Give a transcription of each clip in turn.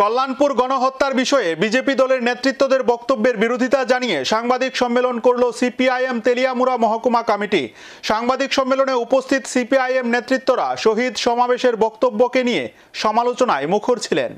কল্যাণপুর গণহত্যার বিষয়ে বিজেপি দলের নেতৃত্বদের বক্তব্যের বিরোধিতা জানিয়ে সাংবাদিক সম্মেলন করল সিপিআইএম তেলিয়ামুড়া মহকুমা কমিটি। সাংবাদিক সম্মেলনে উপস্থিত সিপিআইএম নেতৃত্বরা শহীদ সমাবেশের বক্তব্যকে নিয়ে সমালোচনায় মুখর ছিলেন।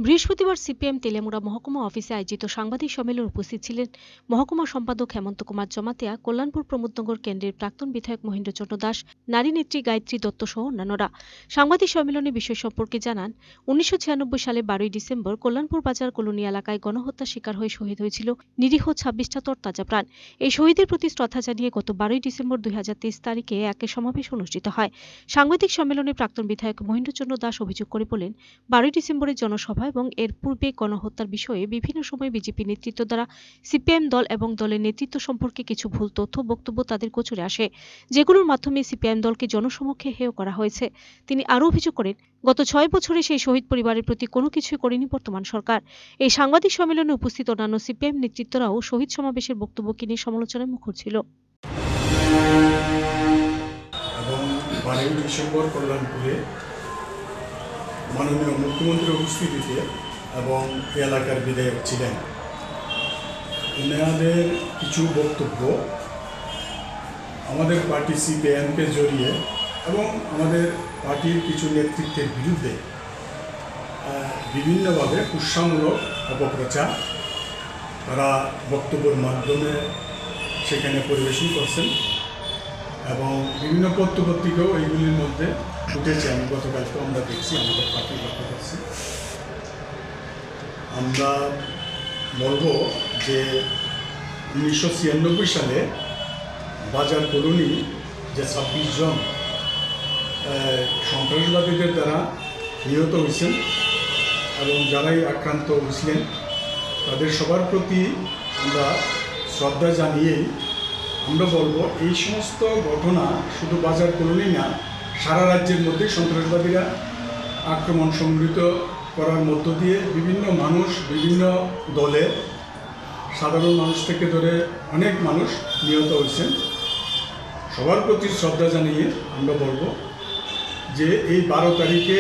বৃহস্পতিবার সিপিএম তেলিয়ামুড়া মহকুমা অফিসে আয়োজিত সাংবাদিক সম্মেলনে উপস্থিত ছিলেন মহকুমা সম্পাদক হেমন্ত কুমার জমাতিয়া, কল্যাণপুর প্রমোদনগর কেন্দ্রের প্রাক্তন বিধায়ক মহেন্দ্রচন্দ্র দাস, নারী নেত্রী গায়ত্রী দত্ত সহ অন্যান্যরা। সাংবাদিক সম্মেলনে বিষয় সম্পর্কে জানান, 1996 সালে 12ই ডিসেম্বর কল্যাণপুর বাজার কলোনি এলাকায় গণহত্যার শিকার হয়ে শহীদ হয়েছিল নিরীহ 26টা তরতাজা প্রাণ। এই শহীদের প্রতি শ্রদ্ধা জানিয়ে গত 12ই ডিসেম্বর 2023 তারিখে এক সমাবেশ অনুষ্ঠিত হয়। সাংবাদিক সম্মেলনে প্রাক্তন বিধায়ক মহেন্দ্রচন্দ্র দাস অভিযোগ করে বলেন, 12ই ডিসেম্বরের জনসভা এবং এর পূর্বে গণহত্যার বিষয়ে বিভিন্ন সময় বিজেপি নেতৃত্ব দ্বারা সিপিএম দল এবং দলের নেতৃত্ব সম্পর্কে কিছু ভুল তথ্য বক্তব্য তাদের গোচরে আসে, যেগুলোর মাধ্যমে সিপিএম দলকে জনসমক্ষে হেয় করা হয়েছে। তিনি আরও অভিযোগ করেন, গত 6 বছরে সেই শহীদ পরিবারের প্রতি কোনো কিছুই করেনি বর্তমান সরকার। এই সাংবাদিক সম্মেলনে উপস্থিত অন্যান্য সিপিএম নেতৃত্বরাও শহীদ সমাবেশের বক্তব্যকে নিয়ে সমালোচনায় মুখর ছিল। এবং 12ই ডিসেম্বর কল্যাণপুরে মাননীয় মুখ্যমন্ত্রীর উপস্থিতিতে এবং এলাকার বিধায়ক ছিলেন, ওনাদের কিছু বক্তব্য আমাদের পার্টি সিপিএমকে জড়িয়ে এবং আমাদের পার্টির কিছু নেতৃত্বের বিরুদ্ধে বিভিন্নভাবে কুৎসামূলক অপপ্রচার তারা বক্তব্যের মাধ্যমে সেখানে পরিবেশন করছেন এবং বিভিন্ন পত্রপত্রিকাও এইগুলির মধ্যে উঠেছে। আমি গতকালকে আমরা দেখছি, আমাদের পার্টির লক্ষ্য করছি। আমরা বলবো যে 1996 সালে বাজার কলোনি যে 26 জন সন্ত্রাসবাদীদের দ্বারা নিহত হয়েছেন এবং যারাই আক্রান্ত হয়েছিলেন তাদের সবার প্রতি আমরা শ্রদ্ধা জানিয়েই আমরা বলবো, এই সমস্ত ঘটনা শুধু বাজার কলোনি না, সারা রাজ্যের মধ্যে সন্ত্রাসবাদীরা আক্রমণ সংঘটিত করার মধ্য দিয়ে বিভিন্ন মানুষ, বিভিন্ন দলে, সাধারণ মানুষ থেকে ধরে অনেক মানুষ নিহত হয়েছেন। সবার প্রতি শ্রদ্ধা জানিয়ে আমরা বলবো যে এই 12 তারিখে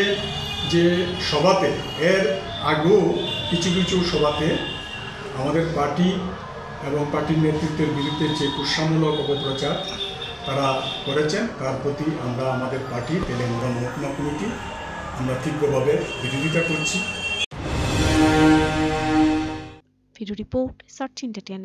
যে সভাতে, এর আগেও কিছু কিছু সভাতে আমাদের পার্টি এবং পার্টির নেতৃত্বের বিরুদ্ধে যে কুৎসামূলক অপপ্রচার তারা করেছেন, তার প্রতি আমরা আমাদের পার্টি তেলিয়ামুড়া মহকুমা কমিটি আমরা তীব্রভাবে বিরোধিতা করছি। Video report search India.